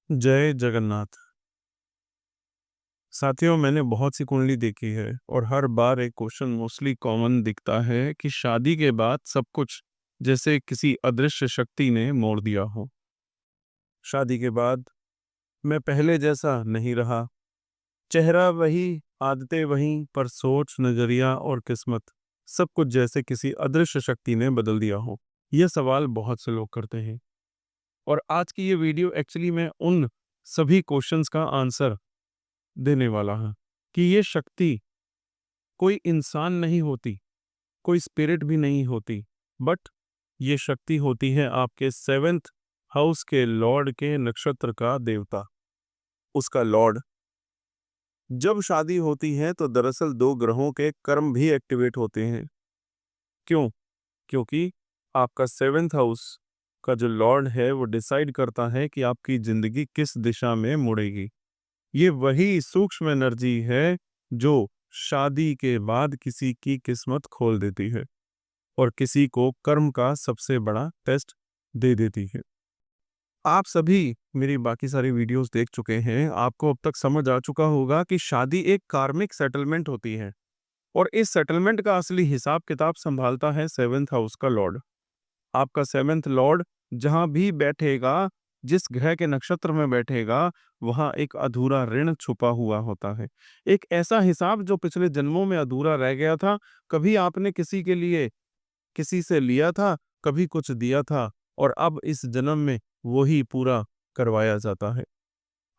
जय जगन्नाथ। साथियों, मैंने बहुत सी कुंडली देखी है और हर बार एक क्वेश्चन मोस्टली कॉमन दिखता है कि शादी के बाद सब कुछ जैसे किसी अदृश्य शक्ति ने मोड़ दिया हो। शादी के बाद मैं पहले जैसा नहीं रहा। चेहरा वही, आदतें वही, पर सोच, नजरिया और किस्मत सब कुछ जैसे किसी अदृश्य शक्ति ने बदल दिया हो। यह सवाल बहुत से लोग करते हैं और आज की ये वीडियो एक्चुअली मैं उन सभी क्वेश्चंस का आंसर देने वाला है कि ये शक्ति कोई इंसान नहीं होती, कोई स्पिरिट भी नहीं होती, बट ये शक्ति होती है आपके सेवेंथ हाउस के लॉर्ड के नक्षत्र का देवता, उसका लॉर्ड। जब शादी होती है तो दरअसल दो ग्रहों के कर्म भी एक्टिवेट होते हैं। क्यों? क्योंकि आपका सेवेंथ हाउस का जो लॉर्ड है वो डिसाइड करता है कि आपकी जिंदगी किस दिशा में मुड़ेगी। ये वही सूक्ष्म एनर्जी है जो शादी के बाद किसी की किस्मत खोल देती है और किसी को कर्म का सबसे बड़ा टेस्ट दे देती है। आप सभी मेरी बाकी सारी वीडियोस देख चुके हैं। आपको अब तक समझ आ चुका होगा कि शादी एक कार्मिक सेटलमेंट होती है और इस सेटलमेंट का असली हिसाब किताब संभालता है सेवेंथ हाउस का लॉर्ड। आपका सेवेंथ लॉर्ड जहां भी बैठेगा, जिस ग्रह के नक्षत्र में बैठेगा, वहां एक अधूरा ऋण छुपा हुआ होता है। एक ऐसा हिसाब जो पिछले जन्मों में अधूरा रह गया था। कभी आपने किसी के लिए किसी से लिया था, कभी कुछ दिया था और अब इस जन्म में वही पूरा करवाया जाता है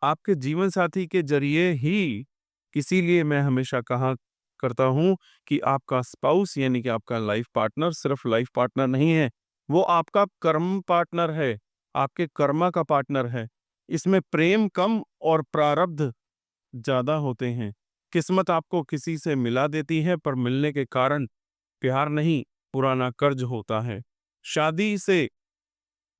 आपके जीवन साथी के जरिए ही। इसीलिए मैं हमेशा कहा करता हूं कि आपका स्पाउस यानी कि आपका लाइफ पार्टनर सिर्फ लाइफ पार्टनर नहीं है, वो आपका कर्म पार्टनर है, आपके कर्मा का पार्टनर है। इसमें प्रेम कम और प्रारब्ध ज्यादा होते हैं। किस्मत आपको किसी से मिला देती है पर मिलने के कारण प्यार नहीं, पुराना कर्ज होता है। शादी से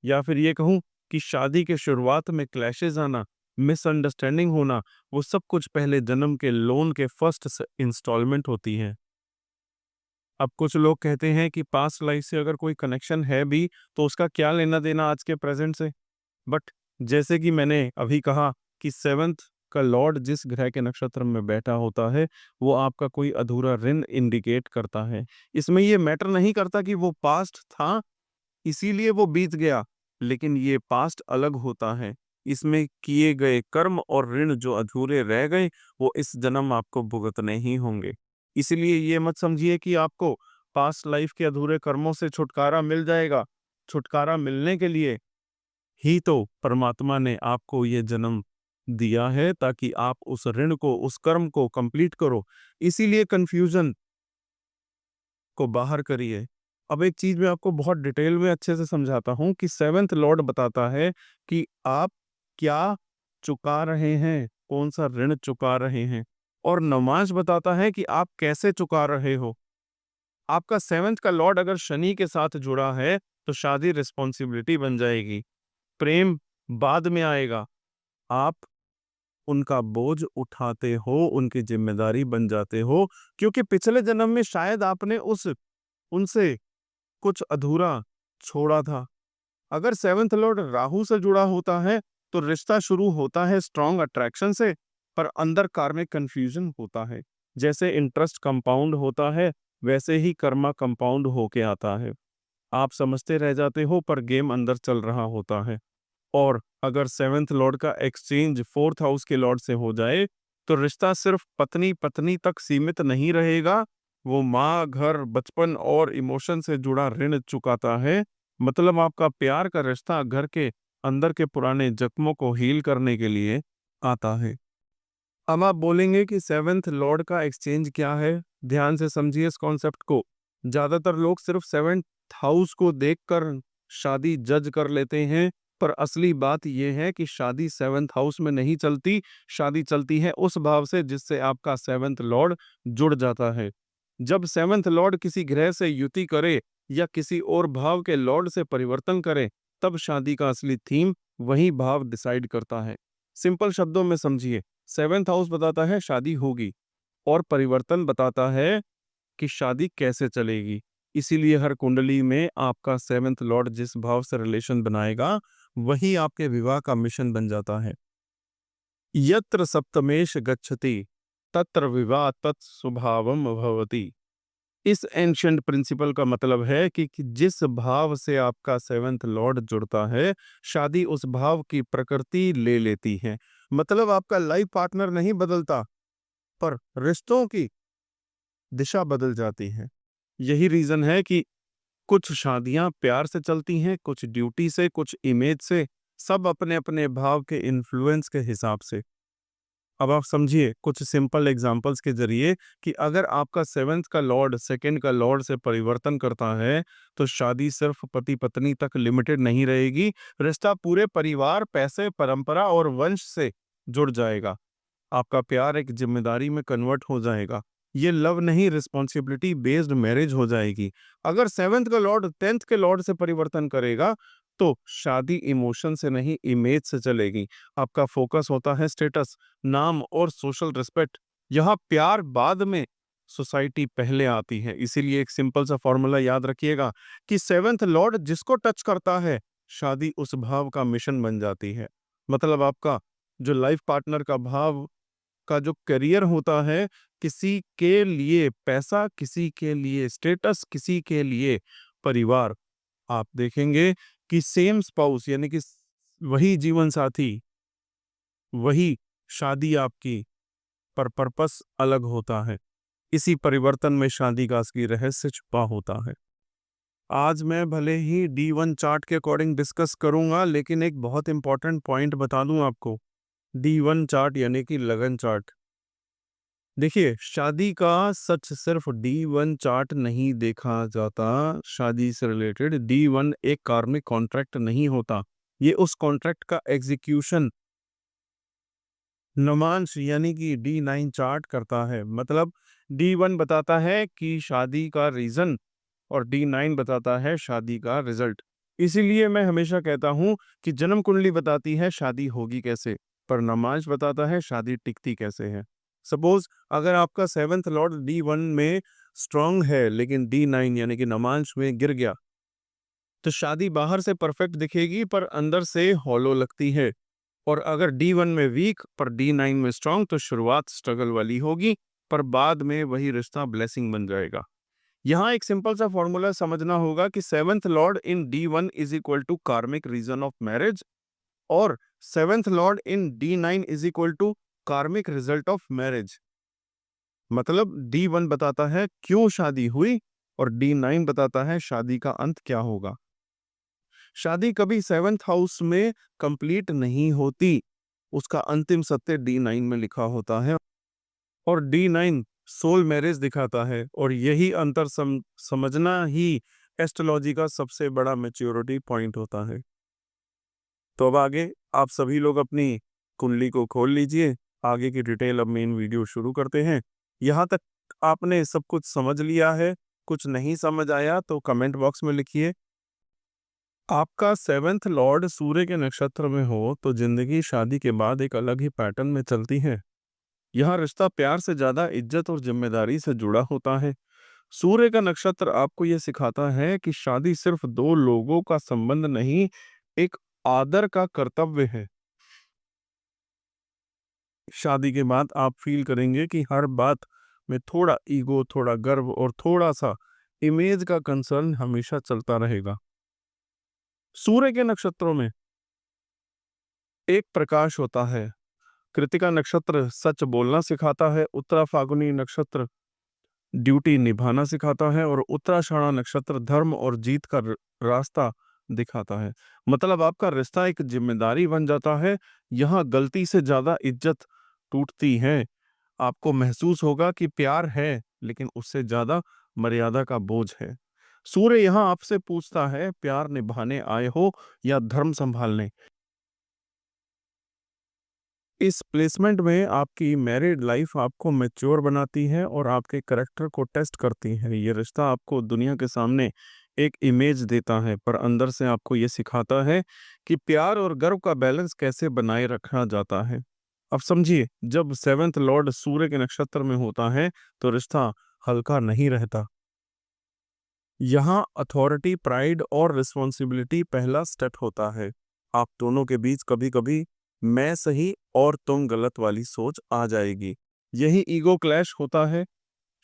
या फिर ये कहूं कि शादी के शुरुआत में क्लैशेस आना, मिसअंडरस्टैंडिंग होना, वो सब कुछ पहले जन्म के लोन के फर्स्ट इंस्टॉलमेंट होती है। अब कुछ लोग कहते हैं कि पास्ट लाइफ से अगर कोई कनेक्शन है भी तो उसका क्या लेना देना आज के प्रेजेंट से। बट जैसे कि मैंने अभी कहा कि सेवेंथ का लॉर्ड जिस ग्रह के नक्षत्र में बैठा होता है वो आपका कोई अधूरा ऋण इंडिकेट करता है। इसमें ये मैटर नहीं करता कि वो पास्ट था इसीलिए वो बीत गया, लेकिन ये पास्ट अलग होता है। इसमें किए गए कर्म और ऋण जो अधूरे रह गए वो इस जन्म आपको भुगतने ही होंगे। इसलिए ये मत समझिए कि आपको पास्ट लाइफ के अधूरे कर्मों से छुटकारा मिल जाएगा। छुटकारा मिलने के लिए ही तो परमात्मा ने आपको ये जन्म दिया है ताकि आप उस ऋण को, उस कर्म को कंप्लीट करो। इसीलिए कंफ्यूजन को बाहर करिए। अब एक चीज मैं आपको बहुत डिटेल में अच्छे से समझाता हूं कि सेवेंथ लॉर्ड बताता है कि आप क्या चुका रहे हैं, कौन सा ऋण चुका रहे हैं, और नमाज बताता है कि आप कैसे चुका रहे हो। आपका सेवेंथ का लॉर्ड अगर शनि के साथ जुड़ा है तो शादी रिस्पॉन्सिबिलिटी बन जाएगी, प्रेम बाद में आएगा। आप उनका बोझ उठाते हो, उनकी जिम्मेदारी बन जाते हो, क्योंकि पिछले जन्म में शायद आपने उस उनसे कुछ अधूरा छोड़ा था। अगर सेवेंथ लॉर्ड राहु से जुड़ा होता है तो रिश्ता शुरू होता है स्ट्रॉन्ग अट्रैक्शन से, पर अंदर कार्मिक कंफ्यूजन होता है। जैसे इंटरेस्ट कंपाउंड होता है वैसे ही कर्मा कंपाउंड होके आता है। आप समझते रह जाते हो पर गेम अंदर चल रहा होता है। और अगर सेवेंथ लॉर्ड का एक्सचेंज फोर्थ हाउस के लॉर्ड से हो जाए तो रिश्ता सिर्फ पत्नी पत्नी तक सीमित नहीं रहेगा, वो माँ, घर, बचपन और इमोशन से जुड़ा ऋण चुकाता है। मतलब आपका प्यार का रिश्ता घर के अंदर के पुराने जख्मों को हील करने के लिए आता है। अब आप बोलेंगे कि सेवेंथ लॉर्ड का एक्सचेंज क्या है। ध्यान से समझिए इस कॉन्सेप्ट को। ज्यादातर लोग सिर्फ सेवेंथ हाउस को देखकर शादी जज कर लेते हैं, पर असली बात यह है कि शादी सेवेंथ हाउस में नहीं चलती। शादी चलती है उस भाव से जिससे आपका सेवेंथ लॉर्ड जुड़ जाता है। जब सेवेंथ लॉर्ड किसी ग्रह से युति करे या किसी और भाव के लॉर्ड से परिवर्तन करे, तब शादी का असली थीम वही भाव डिसाइड करता है। सिंपल शब्दों में समझिए, सेवेंथ हाउस बताता है शादी होगी और परिवर्तन बताता है कि शादी कैसे चलेगी। इसीलिए हर कुंडली में आपका सेवेंथ लॉर्ड जिस भाव से रिलेशन बनाएगा वही आपके विवाह का मिशन बन जाता है। यत्र सप्तमेश गच्छति तत्र विवाह तत्स्वभावम भवति। इस एंशियंट प्रिंसिपल का मतलब है कि जिस भाव से आपका सेवेंथ लॉर्ड जुड़ता है, शादी उस भाव की प्रकृति ले लेती है। मतलब आपका लाइफ पार्टनर नहीं बदलता, पर रिश्तों की दिशा बदल जाती है। यही रीजन है कि कुछ शादियां प्यार से चलती हैं, कुछ ड्यूटी से, कुछ इमेज से, सब अपने अपने भाव के इन्फ्लुएंस के हिसाब से। अब आप समझिए कुछ सिंपल एग्जांपल्स के जरिए कि अगर आपका सेवेंथ का लॉर्ड सेकंड का लॉर्ड से परिवर्तन करता है तो शादी सिर्फ पति पत्नी तक लिमिटेड नहीं रहेगी, रिश्ता पूरे परिवार, पैसे, परंपरा और वंश से जुड़ जाएगा। आपका प्यार एक जिम्मेदारी में कन्वर्ट हो जाएगा। ये लव नहीं, रिस्पॉन्सिबिलिटी बेस्ड मैरिज हो जाएगी। अगर सेवेंथ का लॉर्ड टेंथ के लॉर्ड से परिवर्तन करेगा तो शादी इमोशन से नहीं, इमेज से चलेगी। आपका फोकस होता है स्टेटस, नाम और सोशल रिस्पेक्ट। यहाँ प्यार बाद में, सोसाइटी पहले आती है। इसीलिए एक सिंपल सा फॉर्मूला याद रखिएगा कि सेवेंथ लॉर्ड जिसको टच करता है, शादी उस भाव का मिशन बन जाती है। मतलब आपका जो लाइफ पार्टनर का भाव का जो करियर होता है, किसी के लिए पैसा, किसी के लिए स्टेटस, किसी के लिए परिवार। आप देखेंगे कि सेम स्पाउस यानी कि वही जीवन साथी, वही शादी आपकी, पर पर्पस अलग होता है। इसी परिवर्तन में शादी का असली रहस्य छुपा होता है। आज मैं भले ही D1 चार्ट के अकॉर्डिंग डिस्कस करूंगा, लेकिन एक बहुत इंपॉर्टेंट पॉइंट बता दूं आपको। D1 चार्ट यानी कि लगन चार्ट। देखिए, शादी का सच सिर्फ D1 चार्ट नहीं देखा जाता। शादी से रिलेटेड D1 एक कार्मिक कॉन्ट्रैक्ट नहीं होता, ये उस कॉन्ट्रैक्ट का एग्जीक्यूशन नमांश यानी कि D9 चार्ट करता है। मतलब D1 बताता है कि शादी का रीजन और D9 बताता है शादी का रिजल्ट। इसीलिए मैं हमेशा कहता हूं कि जन्म कुंडली बताती है शादी होगी कैसे, पर नमांश बताता है शादी टिकती कैसे है। सपोज अगर आपका सेवेंथ लॉर्ड D1 में स्ट्रांग है लेकिन D9 यानी कि नमांश में गिर गया, तो शादी बाहर से परफेक्ट दिखेगी पर अंदर से हॉलो लगती है। और अगर D1 में वीक पर D9 में स्ट्रांग, तो शुरुआत स्ट्रगल वाली होगी, पर बाद में वही रिश्ता ब्लेसिंग बन जाएगा। यहाँ एक सिंपल सा फॉर्मूला समझना होगा कि seventh lord in D1 is equal to karmic reason of marriage, और seventh lord in D9 is equal to karmic result of marriage. मतलब D1 बताता है क्यों शादी हुई और D9 बताता है शादी का अंत क्या होगा। शादी कभी सेवेंथ हाउस में कंप्लीट नहीं होती, उसका अंतिम सत्य D9 में लिखा होता है। और D9 सोल मैरिज दिखाता है, और यही अंतर समझना ही एस्ट्रोलॉजी का सबसे बड़ा मैच्योरिटी पॉइंट होता है। तो अब आगे आप सभी लोग अपनी कुंडली को खोल लीजिए। आगे की डिटेल अब मेन वीडियो शुरू करते हैं। यहाँ तक आपने सब कुछ समझ लिया है, कुछ नहीं समझ आया तो कमेंट बॉक्स में लिखिए। आपका सेवेंथ लॉर्ड सूर्य के नक्षत्र में हो तो जिंदगी शादी के बाद एक अलग ही पैटर्न में चलती है। यह रिश्ता प्यार से ज्यादा इज्जत और जिम्मेदारी से जुड़ा होता है। सूर्य का नक्षत्र आपको यह सिखाता है कि शादी सिर्फ दो लोगों का संबंध नहीं, एक आदर का कर्तव्य है। शादी के बाद आप फील करेंगे कि हर बात में थोड़ा ईगो, थोड़ा गर्व और थोड़ा सा इमेज का कंसर्न हमेशा चलता रहेगा। सूर्य के नक्षत्रों में एक प्रकाश होता है। कृतिका नक्षत्र सच बोलना सिखाता है, उत्तरा फाल्गुनी नक्षत्र ड्यूटी निभाना सिखाता है, और उत्तराषाढ़ा नक्षत्र धर्म और जीत का रास्ता दिखाता है। मतलब आपका रिश्ता एक जिम्मेदारी बन जाता है। यहाँ गलती से ज्यादा इज्जत टूटती है। आपको महसूस होगा कि प्यार है लेकिन उससे ज्यादा मर्यादा का बोझ है। सूर्य यहाँ आपसे पूछता है, प्यार निभाने आए हो या धर्म संभालने। इस प्लेसमेंट में आपकी मैरिड लाइफ आपको मैच्योर बनाती है और आपके करेक्टर को टेस्ट करती है। ये रिश्ता आपको दुनिया के सामने एक इमेज देता है, पर अंदर से आपको ये सिखाता है कि प्यार और गर्व का बैलेंस कैसे बनाए रखा जाता है। अब समझिए, जब सेवेंथ लॉर्ड सूर्य के नक्षत्र में होता है तो रिश्ता हल्का नहीं रहता। यहाँ अथॉरिटी, प्राइड और रिस्पॉन्सिबिलिटी पहला स्टेप होता है। आप दोनों के बीच कभी कभी मैं सही और तुम गलत वाली सोच आ जाएगी। यही ईगो क्लैश होता है।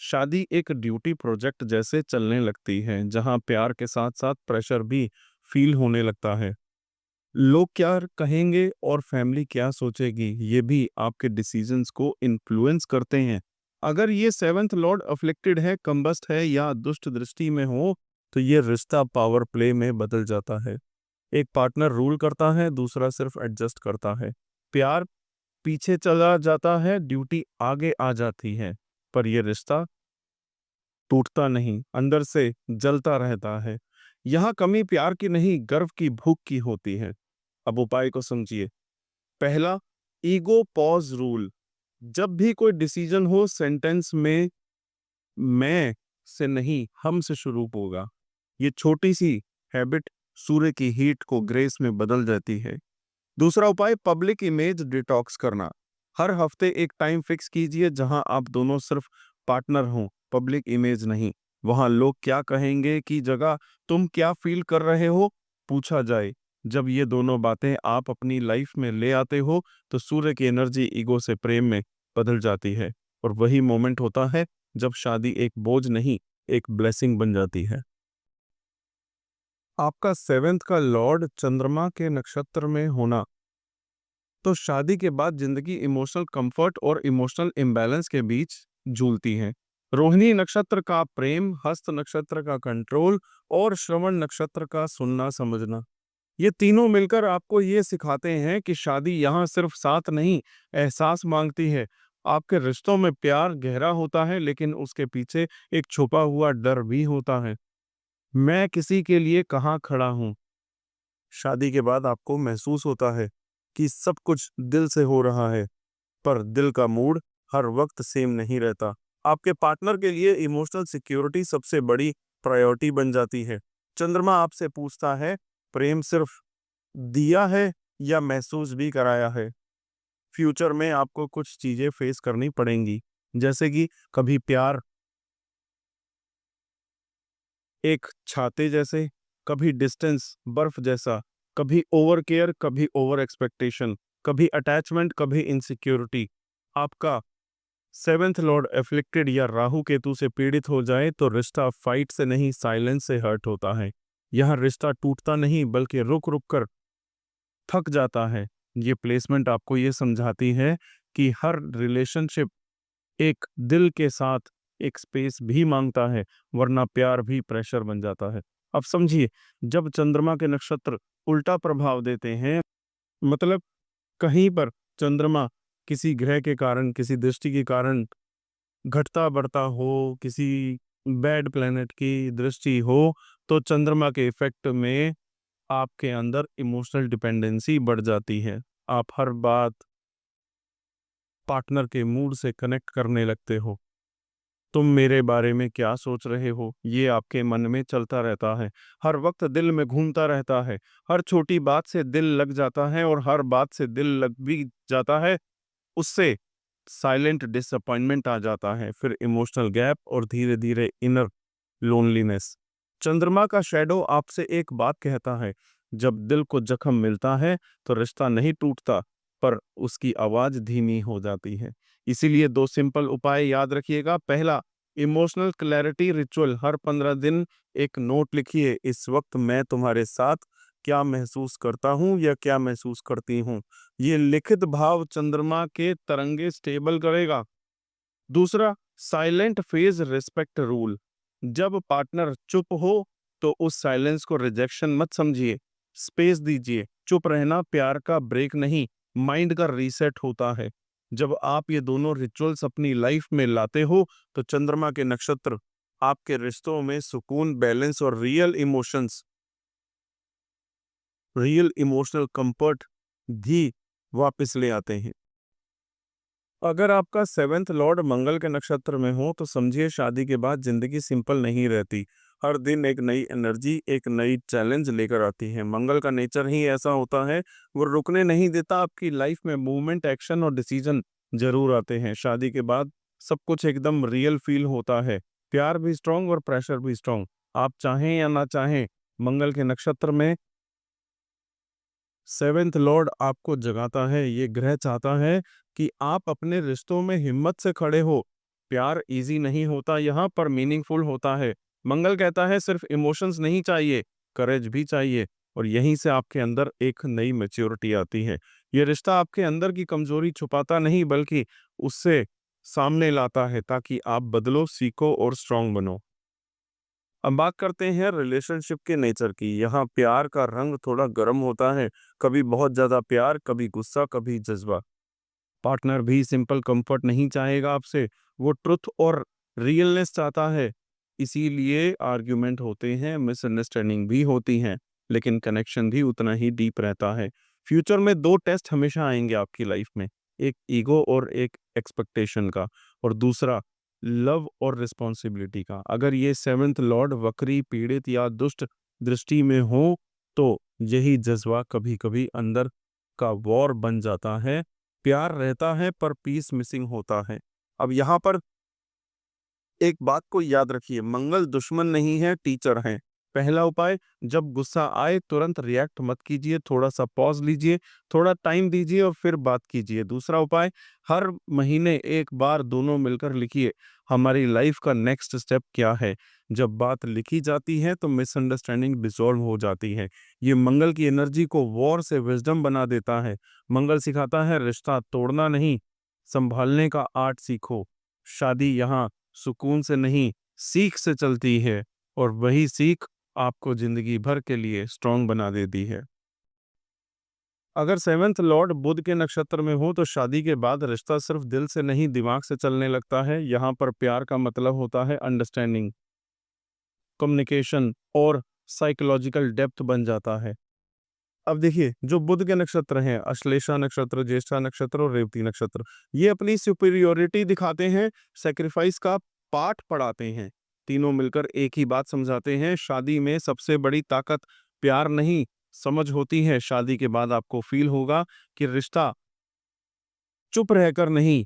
शादी एक ड्यूटी प्रोजेक्ट जैसे चलने लगती है, जहाँ प्यार के साथ साथ प्रेशर भी फील होने लगता है। लोग क्या कहेंगे और फैमिली क्या सोचेगी, ये भी आपके डिसीजंस को इन्फ्लुएंस करते हैं। अगर ये सेवेंथ लॉर्ड अफ्लिक्टेड है, कंबस्ट है या दुष्ट दृष्टि में हो, तो ये रिश्ता पावर प्ले में बदल जाता है। एक पार्टनर रूल करता है, दूसरा सिर्फ एडजस्ट करता है। प्यार पीछे चला जाता है, ड्यूटी आगे आ जाती है। पर यह रिश्ता टूटता नहीं, अंदर से जलता रहता है। यहाँ कमी प्यार की नहीं, गर्व की, भूख की होती है। अब उपाय को समझिए। पहला, ईगो पॉज रूल। जब भी कोई डिसीजन हो, सेंटेंस में मैं से नहीं, हम से शुरू होगा। ये छोटी सी हैबिट सूर्य की हीट को ग्रेस में बदल जाती है। दूसरा उपाय, पब्लिक इमेज डिटॉक्स करना। हर हफ्ते एक टाइम फिक्स कीजिए जहां आप दोनों सिर्फ पार्टनर हों, पब्लिक इमेज नहीं। वहां लोग क्या कहेंगे की जगह तुम क्या फील कर रहे हो पूछा जाए। जब ये दोनों बातें आप अपनी लाइफ में ले आते हो, तो सूर्य की एनर्जी ईगो से प्रेम में बदल जाती है। और वही मोमेंट होता है जब शादी एक बोझ नहीं, एक ब्लेसिंग बन जाती है। आपका सेवेंथ का लॉर्ड चंद्रमा के नक्षत्र में होना, तो शादी के बाद जिंदगी इमोशनल कंफर्ट और इमोशनल इम्बैलेंस के बीच झूलती है। रोहिणी नक्षत्र का प्रेम, हस्त नक्षत्र का कंट्रोल और श्रवण नक्षत्र का सुनना समझना, ये तीनों मिलकर आपको ये सिखाते हैं कि शादी यहाँ सिर्फ साथ नहीं, एहसास मांगती है। आपके रिश्तों में प्यार गहरा होता है, लेकिन उसके पीछे एक छुपा हुआ डर भी होता है। मैं किसी के लिए कहाँ खड़ा हूँ। शादी के बाद आपको महसूस होता है कि सब कुछ दिल से हो रहा है, पर दिल का मूड हर वक्त सेम नहीं रहता। आपके पार्टनर के लिए इमोशनल सिक्योरिटी सबसे बड़ी प्रायोरिटी बन जाती है। चंद्रमा आपसे पूछता है, प्रेम सिर्फ दिया है या महसूस भी कराया है। फ्यूचर में आपको कुछ चीजें फेस करनी पड़ेंगी, जैसे कि कभी प्यार एक छाते जैसे, कभी डिस्टेंस बर्फ जैसा, कभी ओवर केयर, कभी ओवर एक्सपेक्टेशन, कभी अटैचमेंट, कभी इनसिक्योरिटी। आपका सेवेंथ लॉर्ड एफ्लिक्टेड या राहु केतु से पीड़ित हो जाए, तो रिश्ता फाइट से नहीं, साइलेंस से हर्ट होता है। यह रिश्ता टूटता नहीं, बल्कि रुक रुक कर थक जाता है। ये प्लेसमेंट आपको ये समझाती है कि हर रिलेशनशिप एक दिल के साथ एक स्पेस भी मांगता है, वरना प्यार भी प्रेशर बन जाता है। अब समझिए, जब चंद्रमा के नक्षत्र उल्टा प्रभाव देते हैं, मतलब कहीं पर चंद्रमा किसी ग्रह के कारण, किसी दृष्टि के कारण घटता बढ़ता हो, किसी बैड प्लेनेट की दृष्टि हो, तो चंद्रमा के इफेक्ट में आपके अंदर इमोशनल डिपेंडेंसी बढ़ जाती है। आप हर बात पार्टनर के मूड से कनेक्ट करने लगते हो। तुम मेरे बारे में क्या सोच रहे हो, ये आपके मन में चलता रहता है, हर वक्त दिल में घूमता रहता है। हर छोटी बात से दिल लग जाता है, और हर बात से दिल लग भी जाता है, उससे साइलेंट डिसअपॉइंटमेंट आ जाता है, फिर इमोशनल गैप और धीरे धीरे इनर लोनलीनेस। चंद्रमा का शैडो आपसे एक बात कहता है, जब दिल को जख्म मिलता है, तो रिश्ता नहीं टूटता, पर उसकी आवाज धीमी हो जाती है। इसीलिए दो सिंपल उपाय याद रखिएगा। पहला, इमोशनल क्लैरिटी रिचुअल। हर 15 दिन एक नोट लिखिए, इस वक्त मैं तुम्हारे साथ क्या महसूस करता हूँ या क्या महसूस करती हूँ। ये लिखित भाव चंद्रमा के तरंगे स्टेबल करेगा। दूसरा, साइलेंट फेज रिस्पेक्ट रूल। जब पार्टनर चुप हो, तो उस साइलेंस को रिजेक्शन मत समझिए, स्पेस दीजिए। चुप रहना प्यार का ब्रेक नहीं, माइंड का रीसेट होता है। जब आप ये दोनों रिचुअल्स अपनी लाइफ में लाते हो, तो चंद्रमा के नक्षत्र आपके रिश्तों में सुकून, बैलेंस और रियल इमोशनल कंफर्ट भी वापस ले आते हैं। अगर आपका सेवेंथ लॉर्ड मंगल के नक्षत्र में हो, तो समझिए शादी के बाद जिंदगी सिंपल नहीं रहती। हर दिन एक नई एनर्जी, एक नई चैलेंज लेकर आती है। मंगल का नेचर ही ऐसा होता है, वो रुकने नहीं देता। आपकी लाइफ में मूवमेंट, एक्शन और डिसीजन जरूर आते हैं। शादी के बाद सब कुछ एकदम रियल फील होता है, प्यार भी स्ट्रांग और प्रेशर भी स्ट्रांग। आप चाहें या ना चाहें, मंगल के नक्षत्र में सेवेंथ लॉर्ड आपको जगाता है। ये ग्रह चाहता है कि आप अपने रिश्तों में हिम्मत से खड़े हो। प्यार इजी नहीं होता यहाँ पर, मीनिंगफुल होता है। मंगल कहता है सिर्फ इमोशंस नहीं चाहिए, करेज भी चाहिए। और यहीं से आपके अंदर एक नई मैच्योरिटी आती है। ये रिश्ता आपके अंदर की कमजोरी छुपाता नहीं, बल्कि उससे सामने लाता है, ताकि आप बदलो, सीखो और स्ट्रांग बनो। अब बात करते हैं रिलेशनशिप के नेचर की। यहाँ प्यार का रंग थोड़ा गर्म होता है। कभी बहुत ज्यादा प्यार, कभी गुस्सा, कभी जज्बा। पार्टनर भी सिंपल कंफर्ट नहीं चाहेगा आपसे, वो ट्रुथ और रियलनेस चाहता है। इसीलिए आर्ग्यूमेंट होते हैं, मिसअंडरस्टैंडिंग भी होती हैं, लेकिन कनेक्शन भी उतना ही डीप रहता है। फ्यूचर में दो टेस्ट हमेशा आएंगे आपकी लाइफ में, एक ईगो और एक एक्सपेक्टेशन का, और दूसरा लव और रिस्पॉन्सिबिलिटी का। अगर ये सेवेंथ लॉर्ड वक्री, पीड़ित या दुष्ट दृष्टि में हो, तो यही जज्बा कभी कभी अंदर का वॉर बन जाता है। प्यार रहता है पर पीस मिसिंग होता है। अब यहाँ पर एक बात को याद रखिए, मंगल दुश्मन नहीं है, टीचर है। पहला उपाय, जब गुस्सा आए तुरंत रिएक्ट मत कीजिए, थोड़ा सा पॉज लीजिए, थोड़ा टाइम दीजिए और फिर बात कीजिए। दूसरा उपाय, हर महीने एक बार दोनों मिलकर लिखिए हमारी लाइफ का नेक्स्ट स्टेप क्या है। जब बात लिखी जाती है तो मिसअंडरस्टैंडिंग डिसॉल्व हो जाती है। ये मंगल की एनर्जी को वॉर से विजडम बना देता है। मंगल सिखाता है रिश्ता तोड़ना नहीं, संभालने का आर्ट सीखो। शादी यहाँ सुकून से नहीं, सीख से चलती है, और वही सीख आपको जिंदगी भर के लिए स्ट्रांग बना देती है। अगर सेवेंथ लॉर्ड बुध के नक्षत्र में हो तो शादी के बाद रिश्ता सिर्फ दिल से नहीं, दिमाग से चलने लगता है। यहाँ पर प्यार का मतलब होता है अंडरस्टैंडिंग, कम्युनिकेशन और साइकोलॉजिकल डेप्थ बन जाता है। अब देखिए, जो बुध के नक्षत्र हैं, अश्लेषा नक्षत्र, ज्येष्ठा नक्षत्र और रेवती नक्षत्र, ये अपनी सुपीरियोरिटी दिखाते हैं, सेक्रीफाइस का पाठ पढ़ाते हैं। तीनों मिलकर एक ही बात समझाते हैं, शादी में सबसे बड़ी ताकत प्यार नहीं, समझ होती है। शादी के बाद आपको फील होगा कि रिश्ता चुप रहकर नहीं,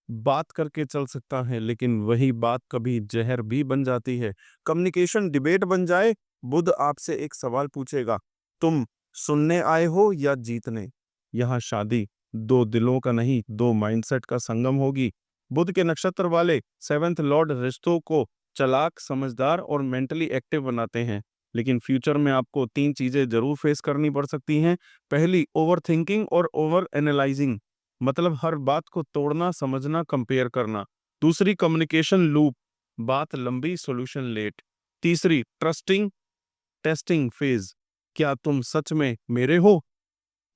बात करके चल सकता है, लेकिन वही बात कभी जहर भी बन जाती है। कम्युनिकेशन डिबेट बन जाए, बुध आपसे एक सवाल पूछेगा, तुम सुनने आए हो या जीतने। यहाँ शादी दो दिलों का नहीं, दो माइंडसेट का संगम होगी। बुध के नक्षत्र वाले सेवेंथ लॉर्ड रिश्तों को चालाक, समझदार और मेंटली एक्टिव बनाते हैं। लेकिन फ्यूचर में आपको तीन चीजें जरूर फेस करनी पड़ सकती हैं। पहली, ओवर थिंकिंग और ओवर एनालाइजिंग, मतलब हर बात को तोड़ना, समझना, कंपेयर करना। दूसरी, कम्युनिकेशन लूप, बात लंबी, सॉल्यूशन लेट। तीसरी, ट्रस्टिंग टेस्टिंग फेज, क्या तुम सच में मेरे हो।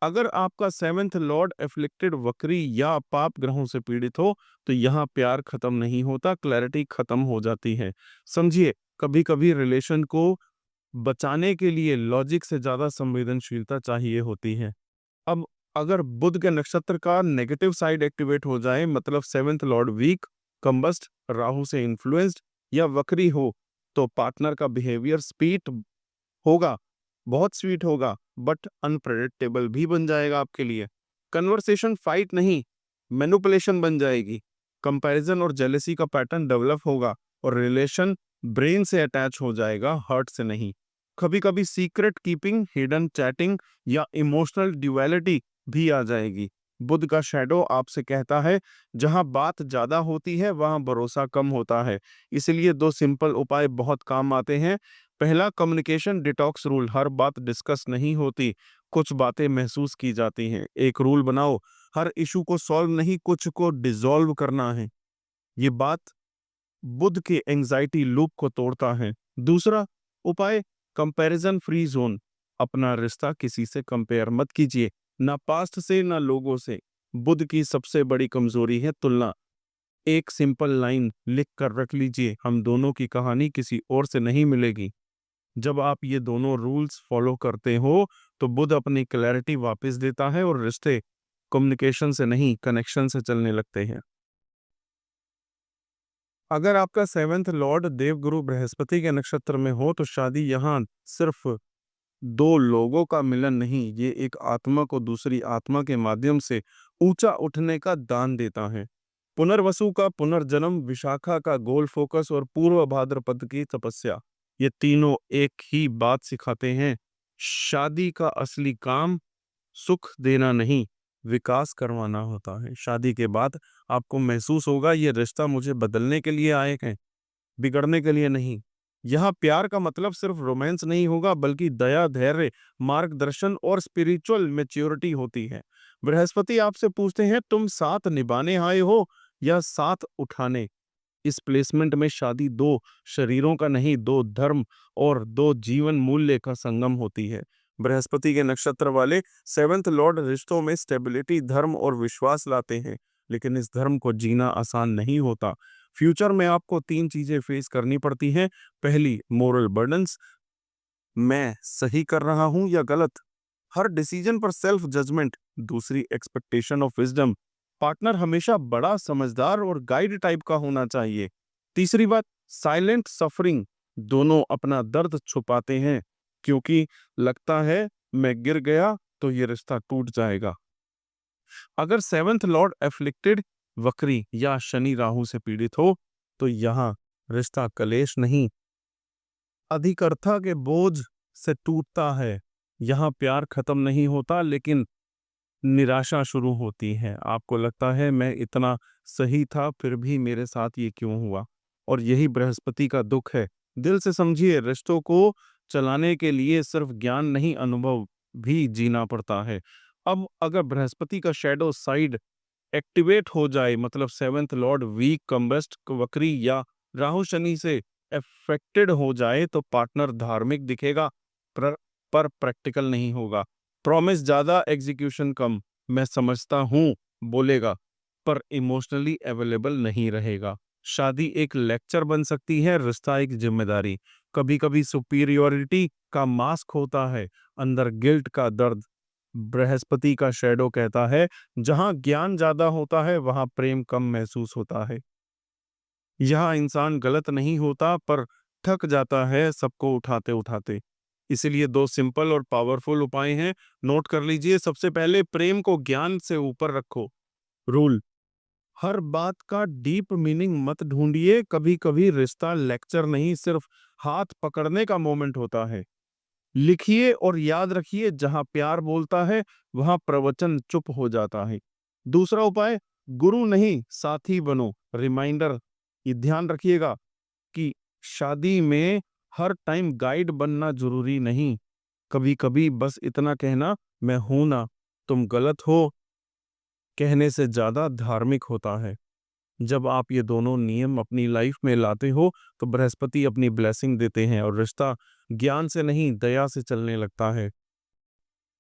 अगर आपका सेवेंथ लॉर्ड एफ्लिक्टेड, वक्री या पाप ग्रहों से पीड़ित हो, तो यहाँ प्यार खत्म नहीं होता, क्लैरिटी खत्म हो जाती है। समझिए, कभी कभी रिलेशन को बचाने के लिए लॉजिक से ज्यादा संवेदनशीलता चाहिए होती है। अब अगर बुध के नक्षत्र का नेगेटिव साइड एक्टिवेट हो जाए, मतलब seventh lord weak, combust, Rahu से इन्फ्लुएंस्ड या वक्री हो, तो पार्टनर का बिहेवियर स्वीट होगा, बहुत स्वीट होगा, बट अनप्रेडिक्टेबल भी बन जाएगा आपके लिए। कन्वर्सेशन फाइट नहीं, मैनिपुलेशन बन जाएगी। कंपैरिजन और जेलेसी का पैटर्न डेवलप होगा, और रिलेशन ब्रेन से अटैच हो जाएगा, हार्ट से नहीं। कभी कभी सीक्रेट कीपिंग, हिडन चैटिंग या इमोशनल ड्युअलिटी भी आ जाएगी। बुध का शैडो आपसे कहता है, जहां बात ज्यादा होती है वहां भरोसा कम होता है। इसलिए दो सिंपल उपाय बहुत काम आते हैं। पहला, कम्युनिकेशन डिटॉक्स रूल, हर बात डिस्कस नहीं होती, कुछ बातें महसूस की जाती हैं। एक रूल बनाओ, हर इशू को सॉल्व नहीं, कुछ को डिसॉल्व करना है। ये बात बुध के एंजाइटी लूप को तोड़ता है। दूसरा उपाय, कंपैरिजन फ्री जोन, अपना रिश्ता किसी से कंपेयर मत कीजिए, ना पास्ट से ना लोगों से। बुध की सबसे बड़ी कमजोरी है तुलना। एक सिंपल लाइन लिख कर रख लीजिए, हम दोनों की कहानी किसी और से नहीं मिलेगी। जब आप ये दोनों रूल्स फॉलो करते हो, तो बुध अपनी क्लैरिटी वापस देता है, और रिश्ते कम्युनिकेशन से नहीं, कनेक्शन से चलने लगते हैं। अगर आपका सेवेंथ लॉर्ड देवगुरु बृहस्पति के नक्षत्र में हो, तो शादी यहाँ सिर्फ दो लोगों का मिलन नहीं, ये एक आत्मा को दूसरी आत्मा के माध्यम से ऊंचा उठने का दान देता है। पुनर्वसु का पुनर्जन्म, विशाखा का गोल फोकस और पूर्व भाद्रपद की तपस्या, ये तीनों एक ही बात सिखाते हैं, शादी का असली काम सुख देना नहीं, विकास करवाना होता है। शादी के बाद आपको महसूस होगा ये रिश्ता मुझे बदलने के लिए आए हैं, बिगड़ने के लिए नहीं। यहाँ प्यार का मतलब सिर्फ रोमांस नहीं होगा, बल्कि दया, धैर्य, मार्गदर्शन और स्पिरिचुअल मैच्योरिटी होती है। बृहस्पति आपसे पूछते हैं, तुम साथ निभाने आए हो या साथ उठाने? इस प्लेसमेंट में शादी दो शरीरों का नहीं, दो धर्म और दो जीवन मूल्य का संगम होती है। बृहस्पति के नक्षत्र वाले सेवेंथ लॉर्ड रिश्तों में स्टेबिलिटी, धर्म और विश्वास लाते हैं, लेकिन इस धर्म को जीना आसान नहीं होता। फ्यूचर में आपको तीन चीजें फेस करनी पड़ती हैं। पहली, मोरल बर्डन्स, मैं सही कर रहा हूं या गलत, हर डिसीजन पर सेल्फ जजमेंट। दूसरी, एक्सपेक्टेशन ऑफ विजडम, पार्टनर हमेशा बड़ा, समझदार और गाइड टाइप का होना चाहिए। तीसरी बात, साइलेंट सफरिंग, दोनों अपना दर्द छुपाते हैं क्योंकि लगता है मैं गिर गया तो ये रिश्ता टूट जाएगा। अगर सेवंथ लॉर्ड एफ्लिक्टेड, वक्री या शनि राहु से पीड़ित हो, तो यहाँ रिश्ता कलेश नहीं, अधिकर्ता के बोझ से टूटता है। यहाँ प्यार खत्म नहीं होता, लेकिन निराशा शुरू होती है। आपको लगता है मैं इतना सही था, फिर भी मेरे साथ ये क्यों हुआ? और यही बृहस्पति का दुख है। दिल से समझिए, रिश्तों को चलाने के लिए सिर्फ ज्ञान नहीं, अनुभव भी जीना पड़ता है। अब अगर बृहस्पति का शैडो साइड एक्टिवेट हो जाए, मतलब सेवेंथ लॉर्ड वीक, कम्बस्ट, वक्री या राहु शनि से अफेक्टेड हो जाए, तो पार्टनर धार्मिक दिखेगा पर प्रैक्टिकल नहीं होगा। प्रॉमिस ज्यादा, एग्जीक्यूशन कम। मैं समझता हूँ बोलेगा, पर इमोशनली अवेलेबल नहीं रहेगा। शादी एक लेक्चर बन सकती है, रिश्ता एक जिम्मेदारी। कभी कभी सुपीरियोरिटी का मास्क होता है, अंदर गिल्ट का दर्द। बृहस्पति का शैडो कहता है, जहां ज्ञान ज्यादा होता है वहां प्रेम कम महसूस होता है। यहाँ इंसान गलत नहीं होता, पर थक जाता है सबको उठाते उठाते। इसीलिए दो सिंपल और पावरफुल उपाय हैं, नोट कर लीजिए। सबसे पहले, प्रेम को ज्ञान से ऊपर रखो। रूल, हर बात का डीप मीनिंग मत ढूंढिए। कभी कभी रिश्ता लेक्चर नहीं, सिर्फ हाथ पकड़ने का मोमेंट होता है। लिखिए और याद रखिए, जहां प्यार बोलता है वहां प्रवचन चुप हो जाता है। दूसरा उपाय, गुरु नहीं साथी बनो। रिमाइंडर, ये ध्यान रखिएगा कि शादी में हर टाइम गाइड बनना जरूरी नहीं। कभी कभी बस इतना कहना, मैं हूं ना, तुम गलत हो, कहने से ज्यादा धार्मिक होता है। जब आप ये दोनों नियम अपनी लाइफ में लाते हो, तो बृहस्पति अपनी ब्लेसिंग देते हैं और रिश्ता ज्ञान से नहीं, दया से चलने लगता है।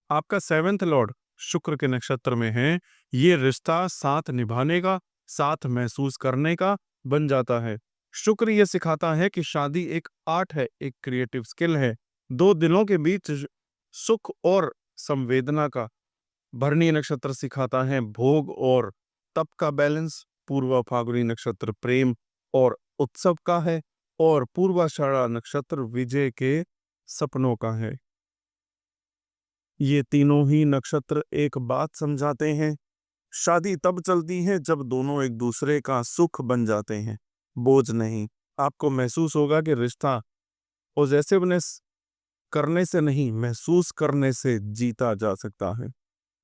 आपका सेवेंथ लॉर्ड शुक्र के नक्षत्र में है, ये रिश्ता साथ निभाने का, साथ महसूस करने का बन जाता है। शुक्र ये सिखाता है कि शादी एक आर्ट है, एक क्रिएटिव स्किल है, दो दिलों के बीच सुख और संवेदना का। भरणी नक्षत्र सिखाता है भोग और तप का बैलेंस। पूर्वा फाल्गुनी नक्षत्र प्रेम और उत्सव का है, और पूर्वाषाढ़ा नक्षत्र विजय के सपनों का है। ये तीनों ही नक्षत्र एक बात समझाते हैं, शादी तब चलती है जब दोनों एक दूसरे का सुख बन जाते हैं, बोझ नहीं। आपको महसूस होगा कि रिश्ता पॉजेसिवनेस करने से नहीं, महसूस करने से जीता जा सकता है।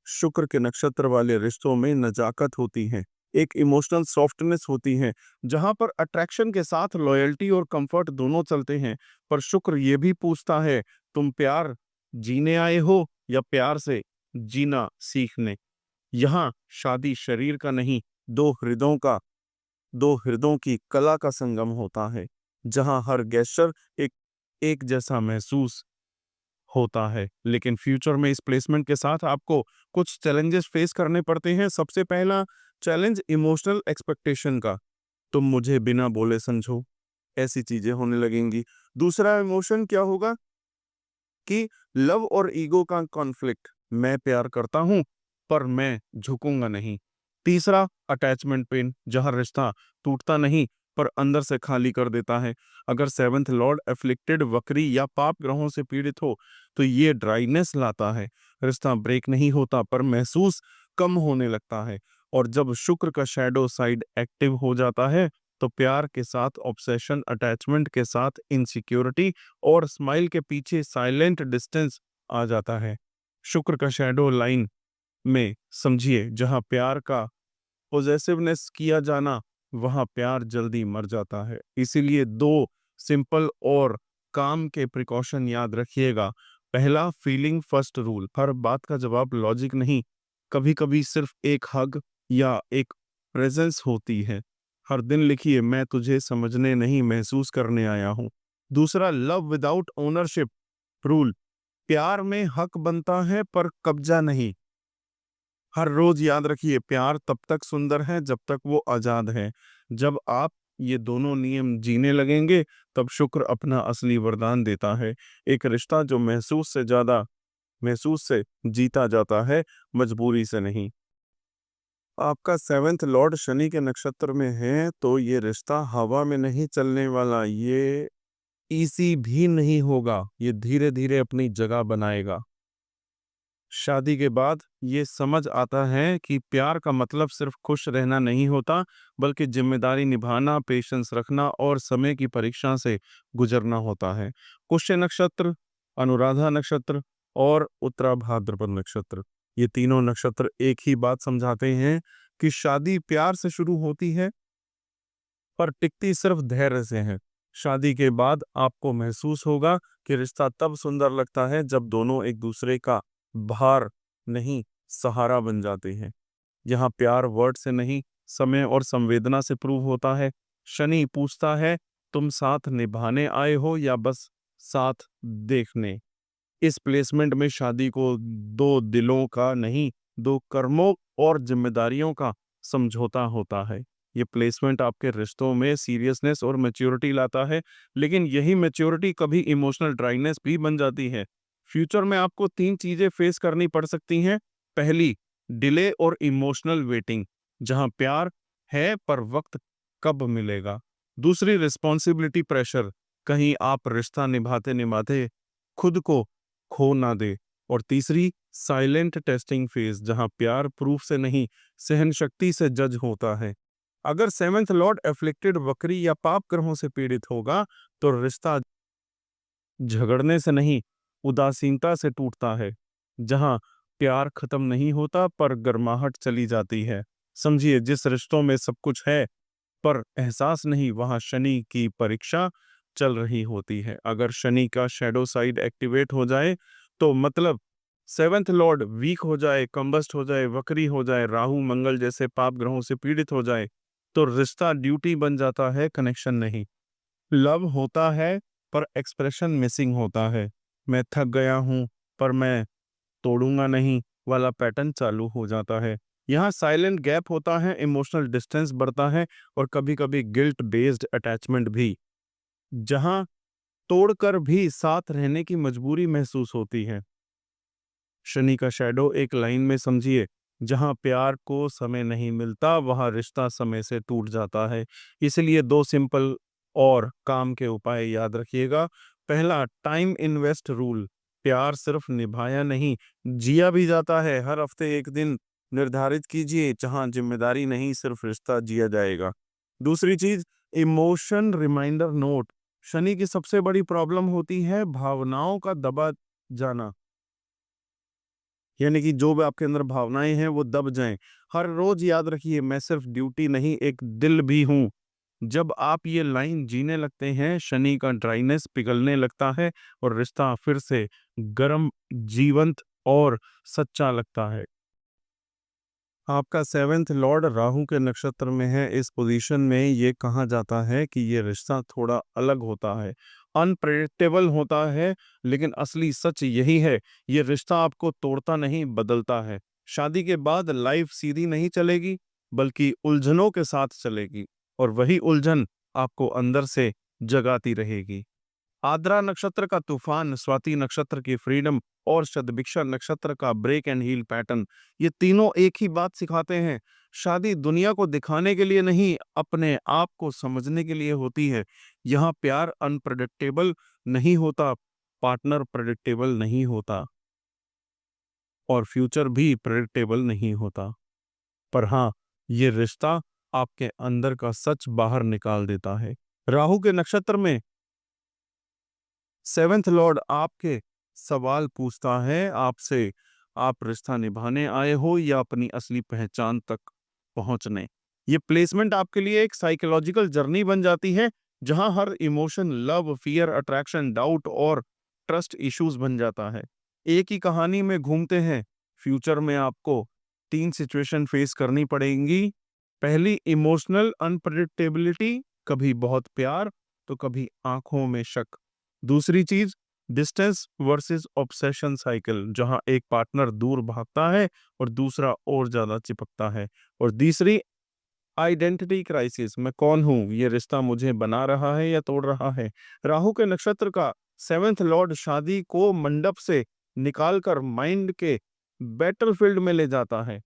शुक्र के नक्षत्र वाले रिश्तों में नजाकत होती है, एक इमोशनल सॉफ्टनेस होती है, जहां पर अट्रैक्शन के साथ लॉयल्टी और कंफर्ट दोनों चलते हैं। पर शुक्र ये भी पूछता है, तुम प्यार जीने आए हो या प्यार से जीना सीखने? यहाँ शादी शरीर का नहीं, दो हृदयों का, दो हृदयों की कला का संगम होता है, जहां हर गेस्चर एक एक जैसा महसूस होता है। लेकिन फ्यूचर में इस प्लेसमेंट के साथ आपको कुछ चैलेंजेस फेस करने पड़ते हैं। सबसे पहला चैलेंज इमोशनल एक्सपेक्टेशन का, तुम मुझे बिना बोले समझो, ऐसी चीजें होने लगेंगी। दूसरा इमोशन क्या होगा कि लव और ईगो का कॉन्फ्लिक्ट, मैं प्यार करता हूं पर मैं झुकूंगा नहीं। तीसरा, अटैचमेंट पेन, जहां रिश्ता टूटता नहीं पर अंदर से खाली कर देता है। अगर सेवंथ लॉर्ड एफ्लिक्टेड, वक्री या पाप ग्रहों से पीड़ित हो, तो ये ड्राइनेस लाता है। रिश्ता ब्रेक नहीं होता पर महसूस कम होने लगता है। और जब शुक्र का शैडो साइड एक्टिव हो जाता है, तो प्यार के साथ ऑब्सेशन, अटैचमेंट के साथ इनसिक्योरिटी और स्माइल के पीछे साइलेंट डिस्टेंस आ जाता है। शुक्र का शैडो लाइन में समझिए, जहां प्यार का पॉजेसिवनेस किया जाना, वहां प्यार जल्दी मर जाता है। इसीलिए दो सिंपल और काम के प्रिकॉशन याद रखिएगा। पहला, फीलिंग फर्स्ट रूल। हर बात का जवाब लॉजिक नहीं, कभी कभी सिर्फ एक हग या एक प्रेजेंस होती है। हर दिन लिखिए, मैं तुझे समझने नहीं, महसूस करने आया हूँ। दूसरा, लव विदाउट ओनरशिप रूल। प्यार में हक बनता है पर कब्जा नहीं। हर रोज याद रखिए, प्यार तब तक सुंदर है जब तक वो आजाद है। जब आप ये दोनों नियम जीने लगेंगे, तब शुक्र अपना असली वरदान देता है। एक रिश्ता जो महसूस से जीता जाता है, मजबूरी से नहीं। आपका सेवेंथ लॉर्ड शनि के नक्षत्र में है, तो ये रिश्ता हवा में नहीं चलने वाला, ये इजी भी नहीं होगा, ये धीरे धीरे अपनी जगह बनाएगा। शादी के बाद ये समझ आता है कि प्यार का मतलब सिर्फ खुश रहना नहीं होता, बल्कि जिम्मेदारी निभाना, पेशेंस रखना और समय की परीक्षा से गुजरना होता है। पुष्य नक्षत्र, अनुराधा नक्षत्र और उत्तरा भाद्रपद नक्षत्र, ये तीनों नक्षत्र एक ही बात समझाते हैं कि शादी प्यार से शुरू होती है, पर टिकती सिर्फ धैर्य से है। शादी के बाद आपको महसूस होगा कि रिश्ता तब सुंदर लगता है जब दोनों एक दूसरे का भार नहीं, सहारा बन जाते हैं। यहाँ प्यार वर्ड से नहीं, समय और संवेदना से प्रूव होता है। शनि पूछता है, तुम साथ निभाने आए हो या बस साथ देखने। इस प्लेसमेंट में शादी को दो दिलों का नहीं, दो कर्मों और जिम्मेदारियों का समझौता होता है। ये प्लेसमेंट आपके रिश्तों में सीरियसनेस और मैच्योरिटी लाता है, लेकिन यही मैच्योरिटी कभी इमोशनल ड्राइनेस भी बन जाती है। फ्यूचर में आपको तीन चीजें फेस करनी पड़ सकती हैं। पहली, डिले और इमोशनल वेटिंग, जहां प्यार है पर वक्त कब मिलेगा। दूसरी, रिस्पॉन्सिबिलिटी प्रेशर, कहीं आप रिश्ता निभाते निभाते खुद को खो ना दे। और तीसरी, साइलेंट टेस्टिंग फेज, जहां प्यार प्रूफ से नहीं, सहन शक्ति से जज होता है। अगर सेवेंथ लॉर्ड एफ्लिक्टेड, वक्री या पाप ग्रहों से पीड़ित होगा, तो रिश्ता झगड़ने से नहीं, उदासीनता से टूटता है। जहां प्यार खत्म नहीं होता पर गर्माहट चली जाती है। समझिए, जिस रिश्तों में सब कुछ है पर एहसास नहीं, वहां शनि की परीक्षा चल रही होती है। अगर शनि का शैडो साइड एक्टिवेट हो जाए, तो मतलब सेवेंथ लॉर्ड वीक हो जाए, कंबस्ट हो जाए, वक्री हो जाए, राहु मंगल जैसे पाप ग्रहों से पीड़ित हो जाए, तो रिश्ता ड्यूटी बन जाता है, कनेक्शन नहीं। लव होता है पर एक्सप्रेशन मिसिंग होता है। मैं थक गया हूं पर मैं तोड़ूंगा नहीं वाला पैटर्न चालू हो जाता है। यहाँ साइलेंट गैप होता है, इमोशनल डिस्टेंस बढ़ता है और कभी-कभी गिल्ट बेस्ड अटैचमेंट भी, जहाँ तोड़कर भी साथ रहने की मजबूरी महसूस होती है। शनि का शैडो एक लाइन में समझिए, जहां प्यार को समय नहीं मिलता, वहां रिश्ता समय से टूट जाता है। इसलिए दो सिंपल और काम के उपाय याद रखिएगा। पहला, टाइम इन्वेस्ट रूल। प्यार सिर्फ निभाया नहीं, जिया भी जाता है। हर हफ्ते एक दिन निर्धारित कीजिए जहां जिम्मेदारी नहीं, सिर्फ रिश्ता जिया जाएगा। दूसरी चीज, इमोशन रिमाइंडर नोट। शनि की सबसे बड़ी प्रॉब्लम होती है भावनाओं का दबा जाना, यानी कि जो भी आपके अंदर भावनाएं हैं वो दब जाएं। हर रोज याद रखिए, मैं सिर्फ ड्यूटी नहीं, एक दिल भी हूं। जब आप ये लाइन जीने लगते हैं, शनि का ड्राइनेस पिघलने लगता है और रिश्ता फिर से गर्म, जीवंत और सच्चा लगता है। आपका सेवेंथ लॉर्ड राहु के नक्षत्र में है। इस पोजीशन में ये कहा जाता है कि ये रिश्ता थोड़ा अलग होता है, अनप्रेडिक्टेबल होता है, लेकिन असली सच यही है, ये रिश्ता आपको तोड़ता नहीं, बदलता है। शादी के बाद लाइफ सीधी नहीं चलेगी, बल्कि उलझनों के साथ चलेगी, और वही उलझन आपको अंदर से जगाती रहेगी। आद्रा नक्षत्र का तूफान, स्वाति नक्षत्र की फ्रीडम और शतभिक्षा नक्षत्र का ब्रेक एंड हील पैटर्न, ये तीनों एक ही बात सिखाते हैं। शादी दुनिया को दिखाने के लिए नहीं, अपने आप को समझने के लिए होती है। यहाँ प्यार अनप्रेडिक्टेबल नहीं होता, पार्टनर प्रेडिक्टेबल नहीं होता, और फ्यूचर भी प्रेडिक्टेबल नहीं होता। पर हाँ, ये रिश्ता आपके अंदर का सच बाहर निकाल देता है। राहु के नक्षत्र में सेवेंथ लॉर्ड आपके सवाल पूछता है आपसे, आप रिश्ता निभाने आए हो या अपनी असली पहचान तक पहुंचने। ये प्लेसमेंट आपके लिए एक साइकोलॉजिकल जर्नी बन जाती है, जहां हर emotion love, fear, attraction, doubt और ट्रस्ट इश्यूज बन जाता है। एक ही कहानी में घूमते हैं। फ्यूचर में आपको 3 सिचुएशन फेस करनी पड़ेंगी। पहली, इमोशनल अनप्रेडिक्टेबिलिटी, कभी बहुत प्यार तो कभी आंखों में शक। दूसरी चीज, डिस्टेंस वर्सेस ऑब्सेशन साइकिल, जहां एक पार्टनर दूर भागता है और दूसरा और ज्यादा चिपकता है। और तीसरी, आइडेंटिटी क्राइसिस, मैं कौन हूं, ये रिश्ता मुझे बना रहा है या तोड़ रहा है। राहु के नक्षत्र का सेवेंथ लॉर्ड शादी को मंडप से निकालकर माइंड के बैटलफील्ड में ले जाता है।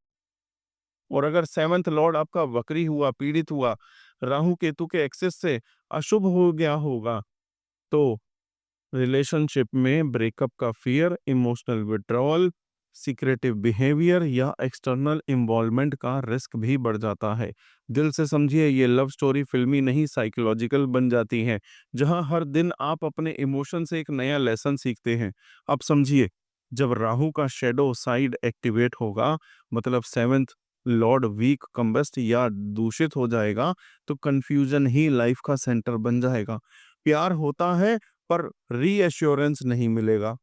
और अगर सेवेंथ लॉर्ड आपका वक्री हुआ, पीड़ित हुआ, राहु केतु के एक्सेस से अशुभ हो गया होगा, तो रिलेशनशिप में ब्रेकअप का fear, emotional withdrawal, secretive behaviour या एक्सटर्नल इन्वॉल्वमेंट का रिस्क भी बढ़ जाता है। दिल से समझिए, ये लव स्टोरी फिल्मी नहीं, साइकोलॉजिकल बन जाती है, जहां हर दिन आप अपने इमोशन से एक नया लेसन सीखते हैं। अब समझिए, जब राहु का शेडो साइड एक्टिवेट होगा, मतलब सेवेंथ लॉर्ड वीक, कम्बस्ट या दूषित हो जाएगा, तो कंफ्यूजन ही लाइफ का सेंटर बन जाएगा। प्यार होता है पर रीएश्योरेंस नहीं मिलेगा।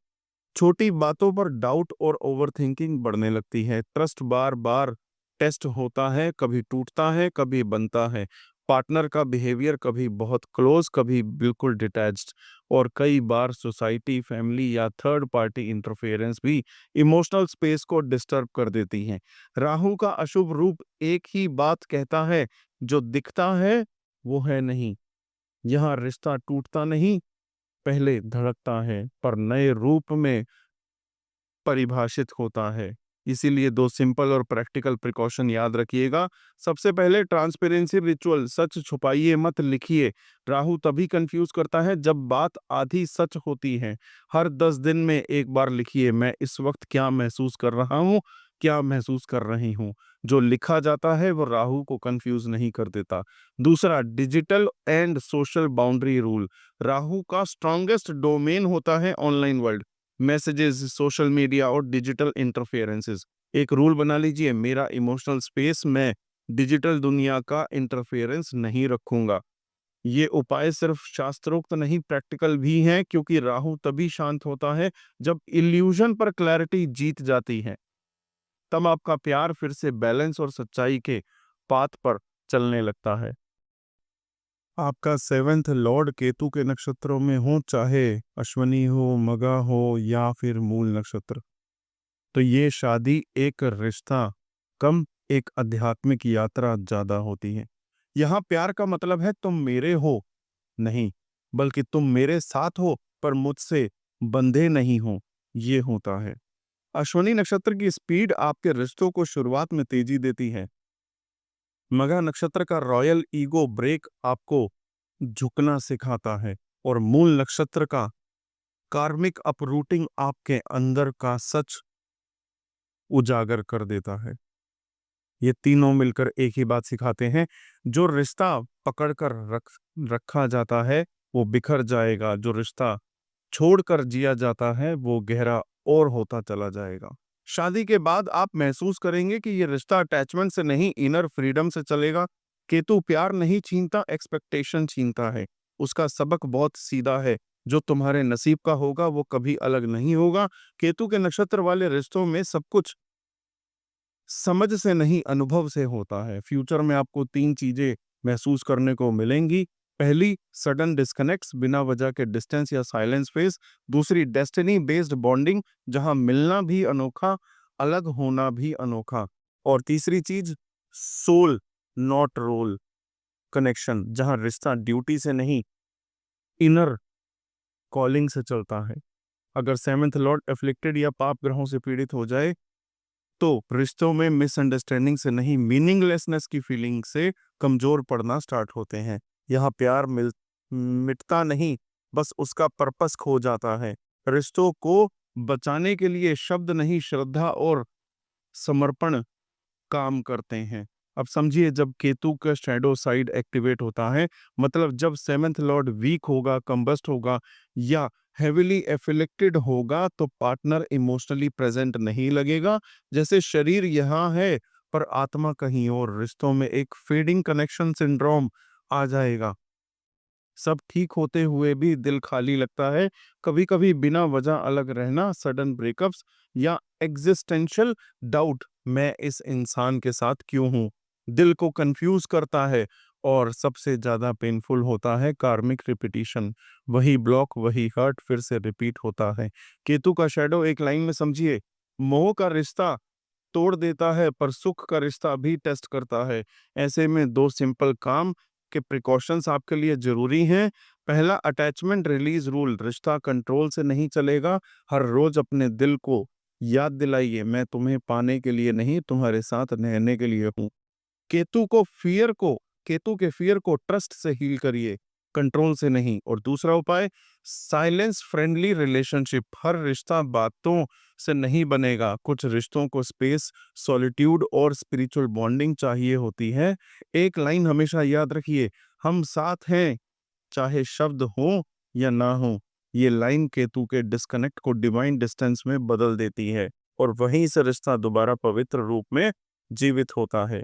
छोटी बातों पर डाउट और ओवरथिंकिंग बढ़ने लगती है। ट्रस्ट बार बार टेस्ट होता है, कभी टूटता है, कभी बनता है। पार्टनर का बिहेवियर कभी बहुत क्लोज, कभी बिल्कुल डिटैच्ड। और कई बार सोसाइटी, फैमिली या थर्ड पार्टी इंटरफेरेंस भी इमोशनल स्पेस को डिस्टर्ब कर देती हैं। राहु का अशुभ रूप एक ही बात कहता है, जो दिखता है वो है नहीं। यहाँ रिश्ता टूटता नहीं, पहले धड़कता है, पर नए रूप में परिभाषित होता है। इसीलिए 2 सिंपल और प्रैक्टिकल प्रिकॉशन याद रखिएगा। सबसे पहले, ट्रांसपेरेंसी रिचुअल, सच छुपाइए मत, लिखिए। राहु तभी कंफ्यूज करता है जब बात आधी सच होती है। हर 10 दिन में एक बार लिखिए, मैं इस वक्त क्या महसूस कर रहा हूँ, क्या महसूस कर रही हूँ। जो लिखा जाता है वो राहु को कंफ्यूज नहीं कर देता। दूसरा, digital and social boundary rule. Rahu का स्ट्रॉन्गेस्ट डोमेन होता है online world, messages, social media और डिजिटल इंटरफेरेंसेस। एक रूल बना लीजिए, मेरा इमोशनल स्पेस में डिजिटल दुनिया का इंटरफेरेंस नहीं रखूंगा। ये उपाय सिर्फ शास्त्रोक्त नहीं, प्रैक्टिकल भी हैं, क्योंकि राहु तभी शांत होता है जब इल्यूजन पर क्लैरिटी जीत जाती है। तब आपका प्यार फिर से बैलेंस और सच्चाई के पाथ पर चलने लगता है। आपका सेवेंथ लॉर्ड केतु के नक्षत्रों में हो, चाहे अश्वनी हो, मगा हो या फिर मूल नक्षत्र, तो ये शादी एक रिश्ता कम, एक आध्यात्मिक यात्रा ज्यादा होती है। यहाँ प्यार का मतलब है तुम मेरे हो नहीं, बल्कि तुम मेरे साथ हो पर मुझसे बंधे नहीं हो, ये होता है। अश्वनी नक्षत्र की स्पीड आपके रिश्तों को शुरुआत में तेजी देती है। मघा नक्षत्र का रॉयल ईगो ब्रेक आपको झुकना सिखाता है। और मूल नक्षत्र का कार्मिक अपरूटिंग आपके अंदर का सच उजागर कर देता है। ये तीनों मिलकर एक ही बात सिखाते हैं, जो रिश्ता पकड़कर रखा जाता है वो बिखर जाएगा, जो रिश्ता छोड़कर जिया जाता है वो गहरा और होता चला जाएगा। शादी के बाद आप महसूस करेंगे कि ये रिश्ता अटैचमेंट से नहीं, इनर फ्रीडम से चलेगा। केतु प्यार नहीं छीनता, एक्सपेक्टेशन छीनता है। उसका सबक बहुत सीधा है, जो तुम्हारे नसीब का होगा वो कभी अलग नहीं होगा। केतु के नक्षत्र वाले रिश्तों में सब कुछ समझ से नहीं, अनुभव से होता है। फ्यूचर में आपको 3 चीजें महसूस करने को मिलेंगी। पहली, सडन डिस्कनेक्ट्स, बिना वजह के डिस्टेंस या साइलेंस फेस। दूसरी, डेस्टिनी बेस्ड बॉन्डिंग, जहां मिलना भी अनोखा, अलग होना भी अनोखा। और तीसरी चीज, सोल नॉट रोल कनेक्शन, जहां रिश्ता ड्यूटी से नहीं, इनर कॉलिंग से चलता है। अगर सेवेंथ लॉर्ड एफ्लिक्टेड या पाप ग्रहों से पीड़ित हो जाए, तो रिश्तों में मिसअंडरस्टैंडिंग से नहीं, मीनिंगलेसनेस की फीलिंग से कमजोर पड़ना स्टार्ट होते हैं। यहाँ प्यार मिटता नहीं, बस उसका पर्पस खो जाता है। रिश्तों को बचाने के लिए शब्द नहीं, श्रद्धा और समर्पण काम करते हैं। अब समझिए, जब केतु का शैडो साइड एक्टिवेट होता है, मतलब जब सेवेंथ लॉर्ड वीक होगा, कंबस्ट होगा या हेविली एफिलिक्टेड होगा, तो पार्टनर इमोशनली प्रेजेंट नहीं लगेगा। जैसे शरीर यहाँ है पर आत्मा कहीं और। रिश्तों में एक फेडिंग कनेक्शन सिंड्रोम आ जाएगा। सब ठीक होते हुए भी दिल खाली लगता है। कभी-कभी बिना वजह अलग रहना, सडन ब्रेकअप्स या एग्जिस्टेंशियल डाउट, मैं इस इंसान के साथ क्यों हूँ, दिल को कंफ्यूज करता है। और सबसे ज्यादा पेनफुल होता है कार्मिक रिपीटिशन। वही ब्लॉक, वही हर्ट फिर से रिपीट होता है। केतु का शैडो एक लाइन में समझिए, मोह का रिश्ता तोड़ देता है पर सुख का रिश्ता भी टेस्ट करता है। ऐसे में दो सिंपल काम के प्रिकॉशंस आपके लिए जरूरी हैं। पहला, अटैचमेंट रिलीज रूल, रिश्ता कंट्रोल से नहीं चलेगा। हर रोज अपने दिल को याद दिलाइए, मैं तुम्हें पाने के लिए नहीं, तुम्हारे साथ रहने के लिए हूँ। केतु को फियर को केतु के फियर को ट्रस्ट से हील करिए, कंट्रोल से नहीं। और दूसरा उपाय, साइलेंस फ्रेंडली रिलेशनशिप। हर रिश्ता बातों से नहीं बनेगा, कुछ रिश्तों को स्पेस, सॉलिट्यूड और स्पिरिचुअल बॉन्डिंग चाहिए होती है। एक लाइन हमेशा याद रखिए, हम साथ हैं चाहे शब्द हो या ना हो। ये लाइन केतु के डिस्कनेक्ट को डिवाइन डिस्टेंस में बदल देती है और वहीं से रिश्ता दोबारा पवित्र रूप में जीवित होता है।